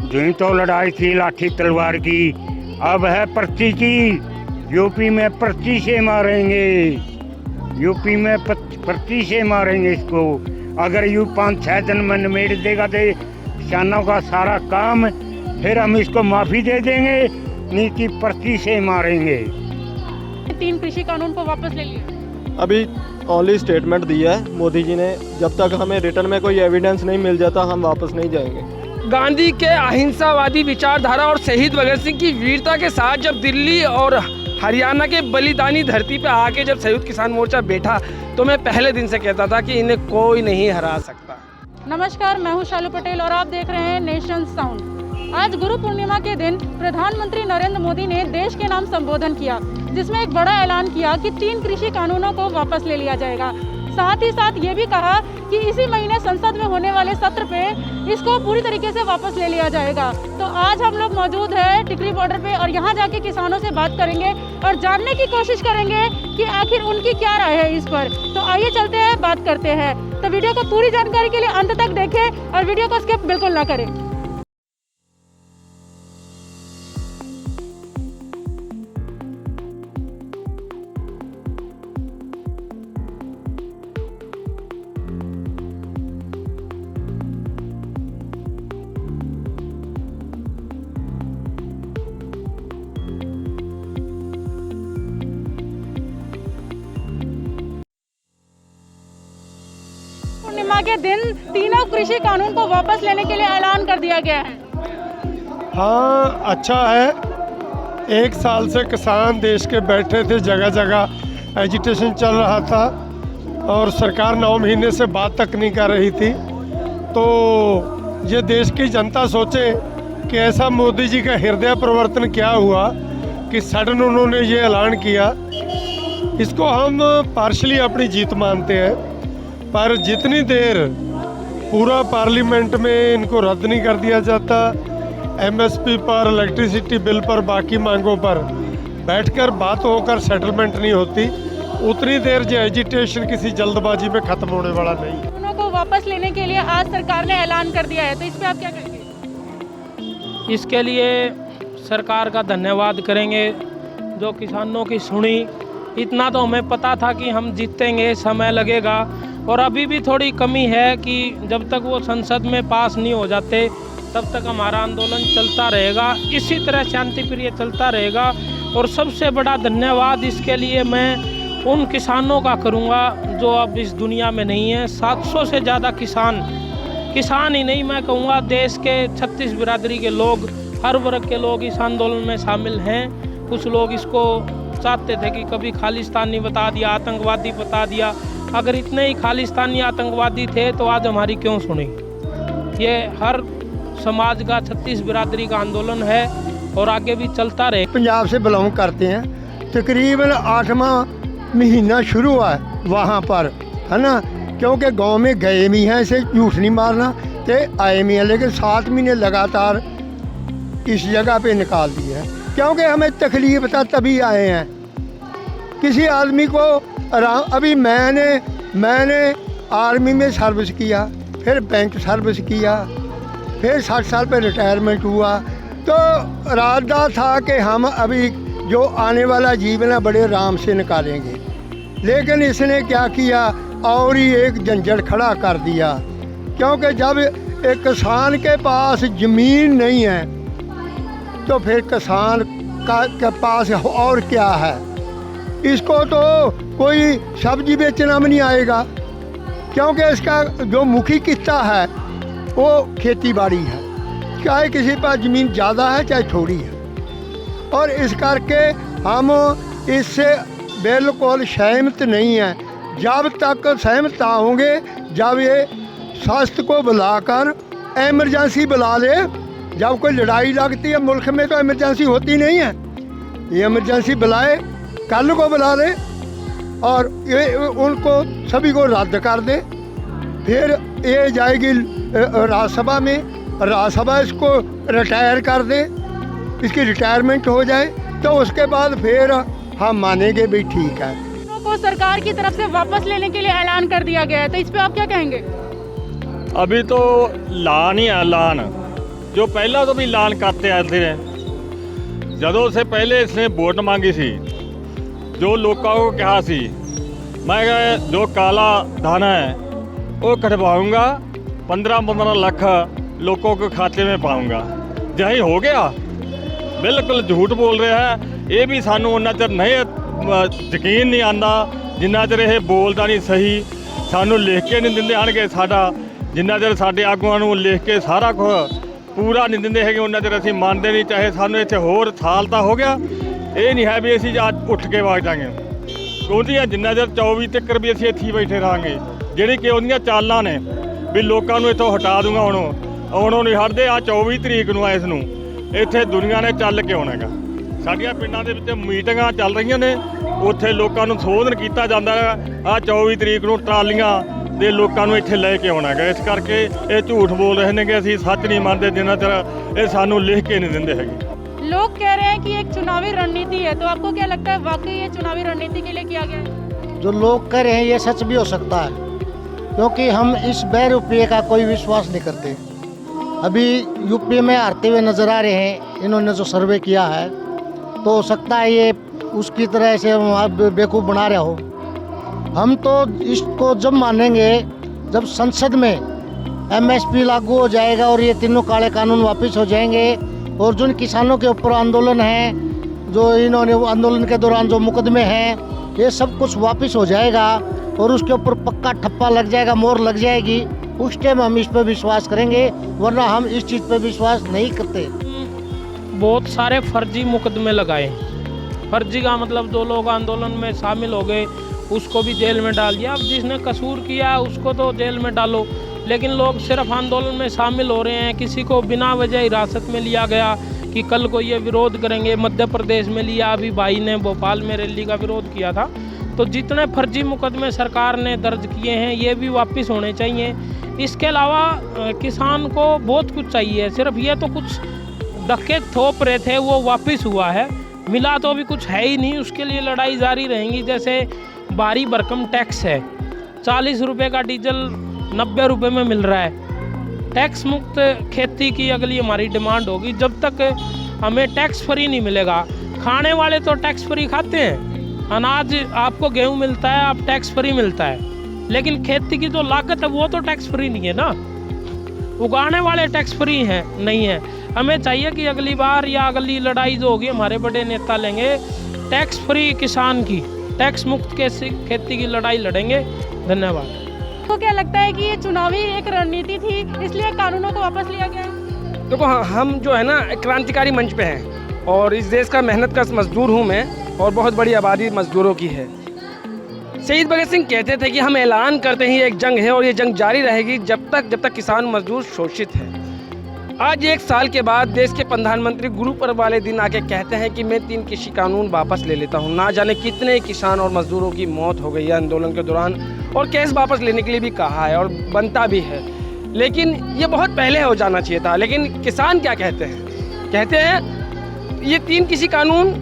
जुई तो लड़ाई थी लाठी तलवार की, अब है पर्ची की। यूपी में पर्ची से मारेंगे, यूपी में पर्ची से मारेंगे इसको। अगर यू 5-6 दिन में निमेट देगा तो किसानों का सारा काम, फिर हम इसको माफ़ी दे देंगे, नहीं कि पर्ची से मारेंगे। 3 कृषि कानून को वापस ले लिया। अभी ओनली स्टेटमेंट दिया है मोदी जी ने, जब तक हमें रिटर्न में कोई एविडेंस नहीं मिल जाता हम वापस नहीं जाएंगे। गांधी के अहिंसावादी विचारधारा और शहीद भगत सिंह की वीरता के साथ जब दिल्ली और हरियाणा के बलिदानी धरती पे आके जब संयुक्त किसान मोर्चा बैठा, तो मैं पहले दिन से कहता था कि इन्हें कोई नहीं हरा सकता। नमस्कार, मैं हूं शालू पटेल और आप देख रहे हैं नेशन साउंड। आज गुरु पूर्णिमा के दिन प्रधानमंत्री नरेंद्र मोदी ने देश के नाम संबोधन किया, जिसमें एक बड़ा ऐलान किया कि 3 कृषि कानूनों को वापस ले लिया जाएगा। साथ ही साथ ये भी कहा कि इसी महीने संसद में होने वाले सत्र पे इसको पूरी तरीके से वापस ले लिया जाएगा। तो आज हम लोग मौजूद हैं टिकरी बॉर्डर पे और यहाँ जाके किसानों से बात करेंगे और जानने की कोशिश करेंगे कि आखिर उनकी क्या राय है इस पर। तो आइए चलते हैं, बात करते हैं। तो वीडियो को पूरी जानकारी के लिए अंत तक देखें और वीडियो को स्किप बिल्कुल ना करें। पूर्णिमा के दिन तीनों कृषि कानून को वापस लेने के लिए ऐलान कर दिया गया है। हाँ, अच्छा है। 1 साल से किसान देश के बैठे थे, जगह जगह एजिटेशन चल रहा था और सरकार 9 महीने से बात तक नहीं कर रही थी। तो ये देश की जनता सोचे कि ऐसा मोदी जी का हृदय परिवर्तन क्या हुआ कि सडन उन्होंने ये ऐलान किया। इसको हम पार्शली अपनी जीत मानते हैं, पर जितनी देर पूरा पार्लियामेंट में इनको रद्द नहीं कर दिया जाता, एमएसपी पर, इलेक्ट्रिसिटी बिल पर, बाकी मांगों पर बैठकर बात होकर सेटलमेंट नहीं होती, उतनी देर जो एजिटेशन किसी जल्दबाजी में ख़त्म होने वाला नहीं। कानूनों को वापस लेने के लिए आज सरकार ने ऐलान कर दिया है, तो इस पे आप क्या कहेंगे? इसके लिए सरकार का धन्यवाद करेंगे जो किसानों की सुनी। इतना तो हमें पता था कि हम जीतेंगे, समय लगेगा और अभी भी थोड़ी कमी है कि जब तक वो संसद में पास नहीं हो जाते तब तक हमारा आंदोलन चलता रहेगा, इसी तरह शांतिप्रिय चलता रहेगा। और सबसे बड़ा धन्यवाद इसके लिए मैं उन किसानों का करूंगा जो अब इस दुनिया में नहीं है। 700 से ज़्यादा किसान ही नहीं, मैं कहूँगा देश के 36 बिरादरी के लोग, हर वर्ग के लोग इस आंदोलन में शामिल हैं। कुछ लोग इसको चाहते थे कि कभी खालिस्तानी बता दिया, आतंकवादी बता दिया। अगर इतने ही खालिस्तानी आतंकवादी थे तो आज हमारी क्यों सुनी? ये हर समाज का 36 बिरादरी का आंदोलन है और आगे भी चलता रहे। पंजाब से बिलोंग करते हैं, तकरीबन 8वां महीना शुरू हुआ है वहाँ पर, है ना, क्योंकि गांव में गए भी हैं, इसे झूठ नहीं मारना, तो आए भी हैं, लेकिन 7 महीने लगातार इस जगह पे निकाल दिए हैं, क्योंकि हमें तकलीफ था तभी आए हैं। किसी आदमी को अभी मैंने आर्मी में सर्विस किया, फिर बैंक सर्विस किया, फिर 60 साल पे रिटायरमेंट हुआ, तो इरादा था कि हम अभी जो आने वाला जीवन है बड़े आराम से निकालेंगे। लेकिन इसने क्या किया, और ही एक झंझट खड़ा कर दिया, क्योंकि जब एक किसान के पास ज़मीन नहीं है तो फिर किसान के पास और क्या है। इसको तो कोई सब्जी बेचना भी नहीं आएगा, क्योंकि इसका जो मुखी किस्सा है वो खेती बाड़ी है, चाहे किसी पास ज़मीन ज़्यादा है चाहे थोड़ी है। और इस करके हम इससे बिल्कुल सहमत नहीं हैं। जब तक सहमत होंगे जब ये स्वास्थ्य को बुलाकर एमरजेंसी बुला ले। जब कोई लड़ाई लगती है मुल्क में तो इमरजेंसी होती नहीं है, ये इमरजेंसी बुलाए, कल को बुला ले और ये उनको सभी को रद्द कर दे। फिर ये जाएगी राज्यसभा में, राज्यसभा इसको रिटायर कर दे, इसकी रिटायरमेंट हो जाए, तो उसके बाद फिर हम मानेंगे भी ठीक है। को सरकार की तरफ से वापस लेने के लिए ऐलान कर दिया गया है, तो इस पे आप क्या कहेंगे? अभी तो लान ही ऐलान, ਜੋ ਪਹਿਲਾਂ ਤੋਂ ਵੀ ਐਲਾਨ ਕਰਤੇ ਆਉਂਦੇ ਨੇ। ਜਦੋਂ ਸੇ ਪਹਿਲੇ ਇਸਨੇ ਵੋਟ ਮੰਗੀ ਸੀ, ਜੋ ਲੋਕਾਂ को कहा ਸੀ, मैं जो काला धाना है वो कटवाऊँगा, 15-15 लाख लोगों के खाते में पाऊँगा। यही हो गया? बिल्कुल झूठ बोल रहा है। ये भी सानू उन्ना चਿਰ नहीं यकीन नहीं आंदा जिन्ना चਿਰ ਇਹ बोलता नहीं सही। सानू लिख के नहीं दिंदे आਣਗੇ साडा, जिन्ना चਿਰ ਸਾਡੇ ਆਗੂਆਂ ਨੂੰ ਲਿਖ ਕੇ ਸਾਰਾ ਕੁਝ ਪੂਰਾ ਨਹੀਂ ਦਿੰਦੇ ਹੈਗੇ ਉਹਨਾਂ ਚਿਰ ਅਸੀਂ ਮੰਨਦੇ ਨਹੀਂ। ਚਾਹੇ ਸਾਨੂੰ ਇੱਥੇ ਹੋਰ ਸਾਲ ਤਾਂ ਹੋ ਗਿਆ, ਇਹ ਨਹੀਂ ਹੈ ਵੀ ਅਸੀਂ ਅੱਜ ਉੱਠ ਕੇ ਵਗ ਜਾਵਾਂਗੇ। ਕਿਉਂਕਿ ਜਿੰਨਾ ਚਿਰ 24 ਤੱਕ ਵੀ ਅਸੀਂ ਇੱਥੇ ਬੈਠੇ ਰਹਾਂਗੇ। ਜਿਹੜੀ ਕਿ ਉਹਦੀਆਂ ਚਾਲਾਂ ਨੇ ਵੀ ਲੋਕਾਂ ਨੂੰ ਇੱਥੋਂ ਹਟਾ ਦੂੰਗਾ, ਆਉਣੋਂ ਨਹੀਂ ਹਟਦੇ। ਆ 24 ਤਰੀਕ ਨੂੰ ਇਸ ਨੂੰ ਇੱਥੇ ਦੁਨੀਆ ਨੇ ਚੱਲ ਕੇ ਆਉਣਾ ਹੈਗਾ। ਸਾਡੀਆਂ ਪਿੰਡਾਂ ਦੇ ਵਿੱਚ ਮੀਟਿੰਗਾਂ ਚੱਲ ਰਹੀਆਂ ਨੇ, ਉੱਥੇ ਲੋਕਾਂ ਨੂੰ ਸੰਬੋਧਨ ਕੀਤਾ ਜਾਂਦਾ ਹੈ। ਆ 24 ਤਰੀਕ ਨੂੰ ਟਰਾਲੀਆਂ ਦੇ ਲੋਕਾਂ ਨੂੰ ਇੱਥੇ ਲੈ ਕੇ ਆਉਣਾ ਹੈਗਾ। ਇਸ ਕਰਕੇ ਇਹ ਝੂਠ ਬੋਲ ਰਹੇ ਨੇ ਕਿ ਅਸੀਂ ਸੱਚ ਨਹੀਂ ਮੰਨਦੇ ਜਿੰਨਾ ਚਿਰ ਇਹ ਸਾਨੂੰ ਲਿਖ ਕੇ ਨਹੀਂ ਦਿੰਦੇ ਹੈਗੇ। लोग कह रहे हैं कि एक चुनावी रणनीति है, तो आपको क्या लगता है वाकई ये चुनावी रणनीति के लिए किया गया है? जो लोग कह रहे हैं ये सच भी हो सकता है, क्योंकि हम इस बे रुपये का कोई विश्वास नहीं करते। अभी यूपी में हारते हुए नज़र आ रहे हैं इन्होंने जो सर्वे किया है, तो हो सकता है ये उसकी तरह से बेवकूफ़ बना रहा हो। हम तो इसको जब मानेंगे जब संसद में MSP लागू हो जाएगा और ये तीनों काले कानून वापस हो जाएंगे, और जिन किसानों के ऊपर आंदोलन है, जो इन्होंने आंदोलन के दौरान जो मुकदमे हैं, ये सब कुछ वापस हो जाएगा और उसके ऊपर पक्का ठप्पा लग जाएगा, मोहर लग जाएगी। उस टाइम हम इस पर विश्वास करेंगे, वरना हम इस चीज़ पर विश्वास नहीं करते। बहुत सारे फर्जी मुकदमे लगाए। फर्जी का मतलब जो लोग आंदोलन में शामिल हो गए उसको भी जेल में डाल दिया। अब जिसने कसूर किया उसको तो जेल में डालो, लेकिन लोग सिर्फ आंदोलन में शामिल हो रहे हैं। किसी को बिना वजह हिरासत में लिया गया कि कल को ये विरोध करेंगे। मध्य प्रदेश में लिया, अभी भाई ने भोपाल में रैली का विरोध किया था। तो जितने फर्जी मुकदमे सरकार ने दर्ज किए हैं ये भी वापस होने चाहिए। इसके अलावा किसान को बहुत कुछ चाहिए, सिर्फ ये तो कुछ धक्के थोप रहे थे वो वापस हुआ है, मिला तो अभी कुछ है ही नहीं। उसके लिए लड़ाई जारी रहेंगी। जैसे भारी भरकम टैक्स है, 40 रुपये का डीजल 90 रुपये में मिल रहा है। टैक्स मुक्त खेती की अगली हमारी डिमांड होगी। जब तक हमें टैक्स फ्री नहीं मिलेगा, खाने वाले तो टैक्स फ्री खाते हैं, अनाज आपको गेहूं मिलता है, आप टैक्स फ्री मिलता है, लेकिन खेती की जो लागत है वो तो टैक्स फ्री नहीं है ना। उगाने वाले टैक्स फ्री हैं नहीं है। हमें चाहिए कि अगली बार या अगली लड़ाई जो होगी हमारे बड़े नेता लेंगे, टैक्स फ्री किसान की, टैक्स मुक्त खेती की लड़ाई लड़ेंगे। धन्यवाद। आपको क्या लगता है कि ये चुनावी एक रणनीति थी, इसलिए कानूनों को वापस लिया गया है? देखो हम जो है ना क्रांतिकारी मंच पे हैं और इस देश का मेहनत का मजदूर हूँ मैं, और बहुत बड़ी आबादी मजदूरों की है। शहीद भगत सिंह कहते थे कि हम ऐलान करते ही एक जंग है और ये जंग जारी रहेगी जब तक किसान मजदूर शोषित है। आज 1 साल के बाद देश के प्रधानमंत्री गुरु पर्व वाले दिन आके कहते हैं कि मैं 3 कृषि कानून वापस ले लेता हूं। ना जाने कितने किसान और मजदूरों की मौत हो गई है आंदोलन के दौरान, और केस वापस लेने के लिए भी कहा है और बनता भी है, लेकिन ये बहुत पहले हो जाना चाहिए था। लेकिन किसान क्या कहते हैं? कहते हैं ये 3 कृषि कानून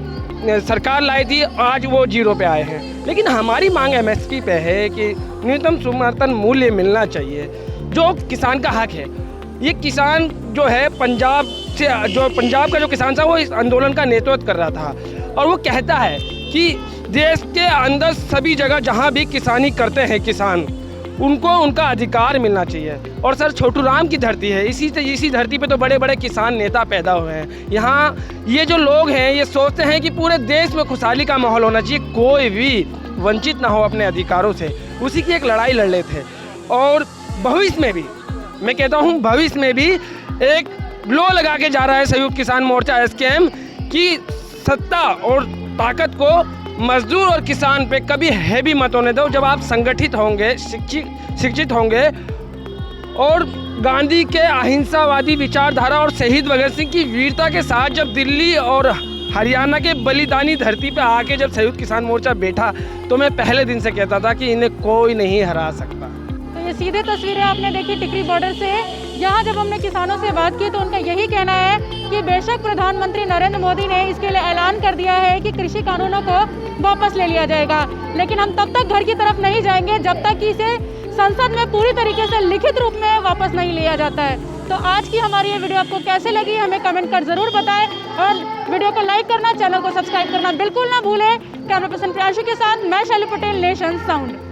सरकार लाई थी, आज वो 0 पे आए हैं। लेकिन हमारी मांग MSP पे है कि न्यूनतम समर्थन मूल्य मिलना चाहिए, जो किसान का हक है। ये किसान जो है पंजाब का जो किसान था वो इस आंदोलन का नेतृत्व कर रहा था, और वो कहता है कि देश के अंदर सभी जगह जहाँ भी किसानी करते हैं किसान, उनको उनका अधिकार मिलना चाहिए। और सर छोटू राम की धरती है, इसी धरती पे तो बड़े बड़े किसान नेता पैदा हुए हैं। यहाँ ये जो लोग हैं ये सोचते हैं कि पूरे देश में खुशहाली का माहौल होना चाहिए, कोई भी वंचित ना हो अपने अधिकारों से। उसी की एक लड़ाई लड़ रहे थे। और भविष्य में भी मैं कहता हूँ, भविष्य में भी एक ब्लो लगा के जा रहा है संयुक्त किसान मोर्चा SKM की सत्ता और ताकत को मजदूर और किसान पे कभी हैवी मत होने दो। जब आप संगठित होंगे, शिक्षित होंगे और गांधी के अहिंसावादी विचारधारा और शहीद भगत सिंह की वीरता के साथ जब दिल्ली और हरियाणा के बलिदानी धरती पे आके जब संयुक्त किसान मोर्चा बैठा, तो मैं पहले दिन से कहता था कि इन्हें कोई नहीं हरा सकता। तो ये सीधे तस्वीरें आपने देखी टिकरी बॉर्डर से। यहाँ जब हमने किसानों से बात की तो उनका यही कहना है कि बेशक प्रधानमंत्री नरेंद्र मोदी ने इसके लिए ऐलान कर दिया है कि कृषि कानूनों को वापस ले लिया जाएगा, लेकिन हम तब तक घर की तरफ नहीं जाएंगे जब तक कि इसे संसद में पूरी तरीके से लिखित रूप में वापस नहीं लिया जाता है। तो आज की हमारी ये वीडियो आपको कैसे लगी हमें कमेंट कर ज़रूर बताएं और वीडियो को लाइक करना, चैनल को सब्सक्राइब करना बिल्कुल ना भूलें। कैमरा पर्सन प्रियांशु के साथ मैं शैलू पटेल, नेशन साउंड।